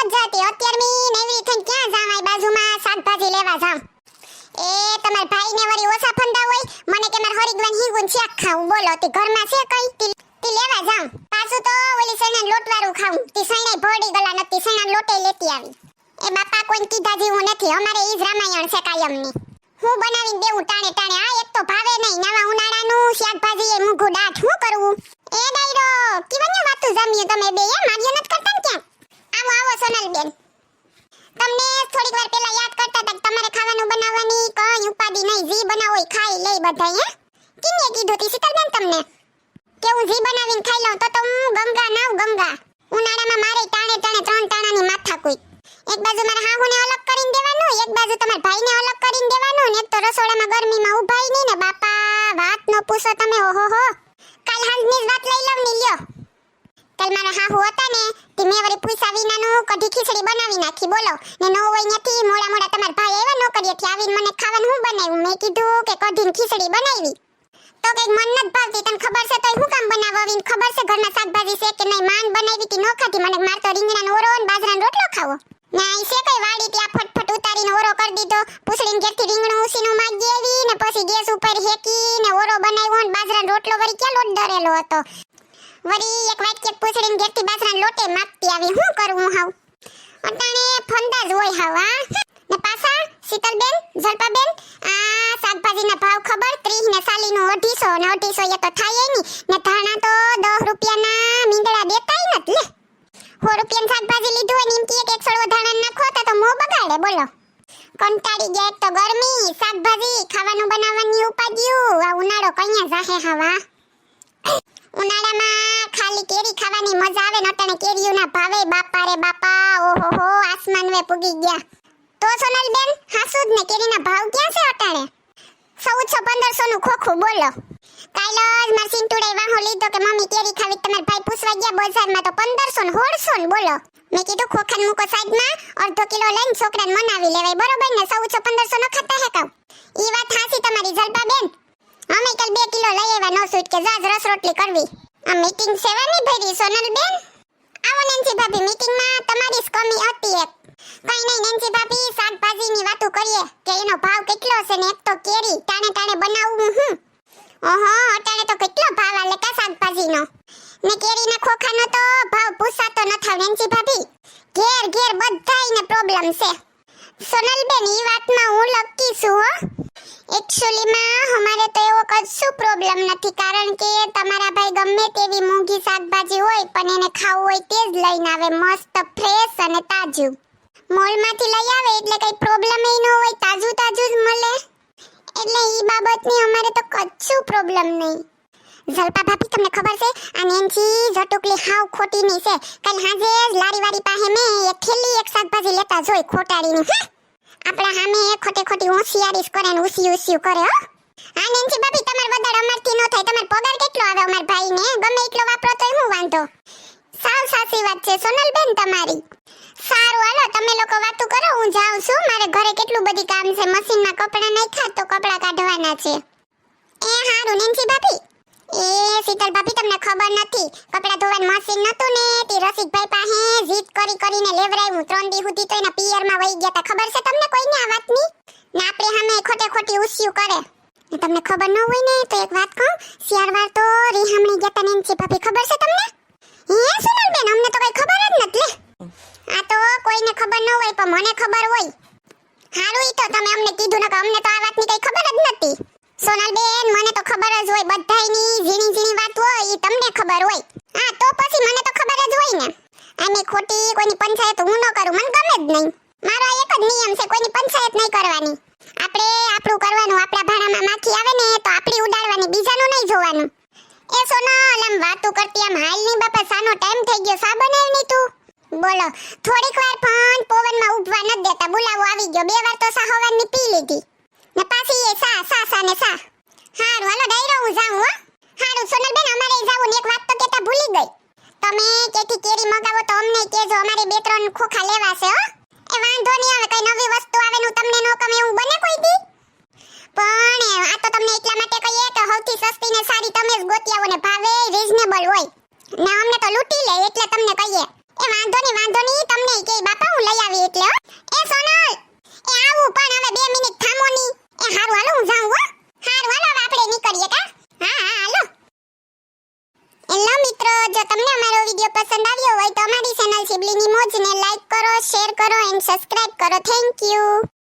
નથી જતી. અત્યારે મી નેવરી થઈને ક્યાં જાવાય? બાજુમાં શાકભાજી લેવા જાઉં. એ તમાર ભાઈને વળી ઓછા ફંદા હોય, મને કે માર હરિદ્વાન હિંગુન શાક ખાવું. બોલો તે ઘરમાં છે કઈ? તી લેવા જાઉં. પાછું તો ઓલી સૈના લોટવાળું ખાવું. તી સૈના ભોડી ગલા નથી, સૈના લોટે લેતી આવી. એ બાપા કોઈ કીધા જેવું નથી. અમારે ઈ જ રામાયણ છે કાયમની. હું બનાવીને દેવું ટાણે ટાણે. આ એક તો ભાવે નહીં. નવા ઉનાળાનું શાકભાજી એ મૂઘું દાટ. શું કરવું? એ ડાયરો કીવન્ય વાતું જમ્યું તમે બે? એ માર્યો નથી કરતા ને ક્યાં? આવો આવો સોનલબેન. તમને થોડીક વાર પહેલા યાદ કરતા હતા કે તમારે ખાવાનું બનાવવાની કઈ ઉપાધિ નહીં. જી બનાવો ઈ ખાઈ લે બધાય. હે કિને કીધું તી શીતલબેન તમને કે હું જી બનાવીને ખાઈ લઉં? તો હું ગંગા નાવ ગંગા. ઉનાળામાં મારે ટાણે ટાણે 3 ટાણાની માથા કોઈ. એક બાજુ મારા હાહુને અલગ કરીને દેવાનું, એક બાજુ તમારા ભાઈને અલગ કરીને દેવાનું, ને એક તો રસોડામાં ગરમીમાં ઉભાઈ નહીં ને બાપા. વાત ન પૂછો તમે. ઓહો હો. કાલ હાંજની જ વાત લઈ લઉં ની લ્યો. કાલ મારા હાહુ હતા ને તે મેં વળી પૂછા વિનાનું કઢી ખીચડી બનાવી નાખી. બોલો ને નો હોય નથી. મોડા મોડા તમારા ભાઈ આવ્યા નોકરીએથી આવીને મને ખાવાનું હું બનાવ્યું? મેં કીધું કે કઢી ખીચડી બનાવી. તો કઈક મન નથી ભાવતી. તને ખબર છે તોય હું કામ બનાવવી? ખબર છે ઘરમાં શાકભાજી છે કે નહીં? માન બનાવી તી નો ખાધી. મને માર તો રીંગણાનો ઓરો ને બાજરાનો રોટલો ખાવો. ના ઈ છે કઈ વાડી ત્યાં ફટફટ ઉતારીને ઓરો કરી દીધો. પૂછડીને ઘેરથી રીંગણું ઉસીનું માંગી આવી ને પછી ગેસ ઉપર હેકીને ઓરો બનાવ્યો ને બાજરાનો રોટલો વળી ક્યાં લોટ દરેલો હતો. વળી એક વાટકી પૂછડીને ઘેરથી બાજરાનો લોટે માગતી આવી. શું કરવું હાવ? અટાણે ફંદા જ હોય હાવ. હા ને પાછા શીતલબેન જલપાબેન આ શાકભાજીના ભાવ ખબર? 30 ને 40 નું 250 ને 250 એ તો થાય નહીં ને. ધાણા તો 10 રૂપિયાના મીંદડા દેતાય નથી. લે 100 રૂપિયાની શાકભાજી લીધું હોય ને એમ કે 1 સળવો ધાણા નાખો તો મો બગાડે. બોલો કંટાળી ગયા. એક તો ગરમી, શાકભાજી ખાવાનું બનાવવાની ઉપાડ્યું. આ ઉનાળો કઅહીંયા જાહે હવા? ઉનાળામાં ખાલી કેરી ખાવાની મજા આવે ને અટાણે કેરીઓના ભાવે બાપા રે બાપા. ઓહો હો આસમાન વે પૂગી ગયા. તો સોનલબેન હાસુદ ને કેરીના ભાવ ક્યાં છે અટાણે? 1400-1500 નું ખોખું. બોલો કાલ જ માર સિંટુડે વાહો લીધો કે મમ્મી કેરી ખાવી. તમારા ભાઈ પૂછવા ગયા બજારમાં તો 1500 ને 1600 ને. બોલો મેં કીધું ખોખાન મૂકો સાઈડમાં, અડધો કિલો લઈને છોકરાને મનાવી લેવાય. બરોબર ને? 1400-1500 નો ખાતા હે કાવ. ઈ વાત હાસી તમારી જલપાબેન. અમે કાલ 2 કિલો લઈ આવ્યા. નો સ્વીટ કે જાજ રસ રોટલી કરવી. આ મીટિંગ સેવાની ભરી સોનલબેન. આવો નેન્સી ભાભી, મીટિંગમાં તમારી જ કમી હતી એક. કઈ નહીં નેન્સી ભાભી, શાકભાજીની વાતો કરીએ કે એનો ભાવ કેટલો છે ને. એક તો કેરી ટાણે ટાણે બનાવવું હું. ઓહો અટાણે તો કેટલો ભાવ આલે કા શાકભાજીનો ને કેરીના ખોખાનો તો ભાવ પૂછાતો નથા નેન્સી ભાભી. ઘેર ઘેર બધાયને પ્રોબ્લેમ છે. સોનલબેન ઈ વાતમાં હું લકી છું હો. એક્ચ્યુઅલીમાં અમારે તો એવો કશું પ્રોબ્લેમ નથી, કારણ કે તમારા ભાઈ ગમે તેવી મોંઘી શાકભાજી હોય પણ એને ખાવું હોય તે જ લઈને આવે. મસ્ત ફ્રેશ અને તાજું મોલમાંથી લઈ આવે એટલે કઈ પ્રોબ્લેમ ય ન હોય. તાજું તાજું જ મળે એટલે ઈ બાબતની અમારે તો કશું પ્રોબ્લેમ નહીં. જલપા ભાભી તમને ખબર છે આ નેન્સી જટુકલી હાવ ખોટી ની છે. કાલ હાજે લારીવાળી પાસે મેં એક થેલી એક શાકભાજી લેતા જોઈ ખોટાડીની. આપણા સામે ખોટે ખોટી હોશિયારી કરે ને ઉસી કરે હો. હા નેન્સી ભાભી તમાર વધારે અમારથી ન થાય. તમાર પગાર કેટલો આવે અમાર ભાઈને? ગમે એટલો વાપરો તોય હું વાંધો. સાવ સાચી વાત છે સોનલબેન તમારી. સારું હાલો તમે લોકો વાતો કરો, હું જાઉં છું. મારે ઘરે કેટલું બધી કામ છે. મશીનમાં કપડાં નાખ્યા તો કપડાં કાઢવાના છે. એ હારું નેન્સી ભાભી. એ શીતલ ભાભી તમને ખબર નથી, કપડાં ધોવાનું મશીન નતું ને તે રસિકભાઈ પાસે જીત કરીને લેવરાયું. 3 દી સુધી તો એના પિયરમાં વહી ગયા તા. ખબર છે તમને કોઈને આ વાતની? ને આપણે સામે ખોટે ખોટી ઉસ્યું કરે. ને તમને ખબર ન હોય ને તો એક વાત કહું, શિયાળવાર તો રીહામણી ગયા તા નેન્સી ભાભી. ખબર છે તમને? હે સોનલબેન અમને તો કઈ ખબર જ નથી. લે આ તો કોઈને ખબર ન હોય પણ મને ખબર હોય. હારું ઈ તો તમે અમને કીધું ને કે અમને તો આ વાતની કઈ ખબર જ નથી. સોનલબેન મને તો ખબર જ હોય બધાયની ઝીણી ઝીણી વાત હોય ઈ તમને ખબર હોય. હા તો પછી મને તો ખબર જ હોય ને. આમે ખોટી કોઈની પંચાયત હું ન કરું, મને ગમે જ નહીં. મારો એક જ નિયમ છે, કોઈની પંચાયત નહીં કરવાની. આપણે આપણું કરવાનું. આપણા ભાણામાં માખી આવે ને તો આપણી ઉડાડવાની, બીજાનું નહીં જોવાનું. એ સોનલ આમ વાતો કરતી આમ હાલ ની બાપા, સાનો ટાઈમ થઈ ગયો. સા બનાવ ની તું? બોલો થોડીક વાર પણ પવનમાં ઉભવા ન દેતા. બોલાવો આવી ગયો. 2 વાર તો સા હવાની પી લીધી ને પાછી એ સા ને સા. હારું હાલો ડાયરો હું જાઉં હો. હારું સોનલબેન અમારે જાવું ને એક વાત તો કેતા ભૂલી ગઈ. તમે કેથી કેરી મગાવો તો અમને કહેજો, અમારે 2-3 ખોખા લેવા છે હો. એ વાંધો નહીં આવે, કઈ નવી વસ્તુ આવે નું તમને નો ગમે એવું બને કોઈ દી? પણ આ તો તમને એટલા માટે કહીએ કે સૌથી સસ્તી ને સારી તમે જ ગોતી આવો ને ભાવે રીઝનેબલ હોય ને અમને તો લૂટી લે એટલે તમને કહીએ. એ વાંધો નહીં તમને કે બાપા કરીએ કા? હા હા હાલો. હેલો મિત્રો, જો તમને અમારો વિડિયો પસંદ આવ્યો હોય તો અમારી ચેનલ સિબલીની મોજને લાઈક કરો, શેર કરો એન્ડ સબસ્ક્રાઇબ કરો. Thank you.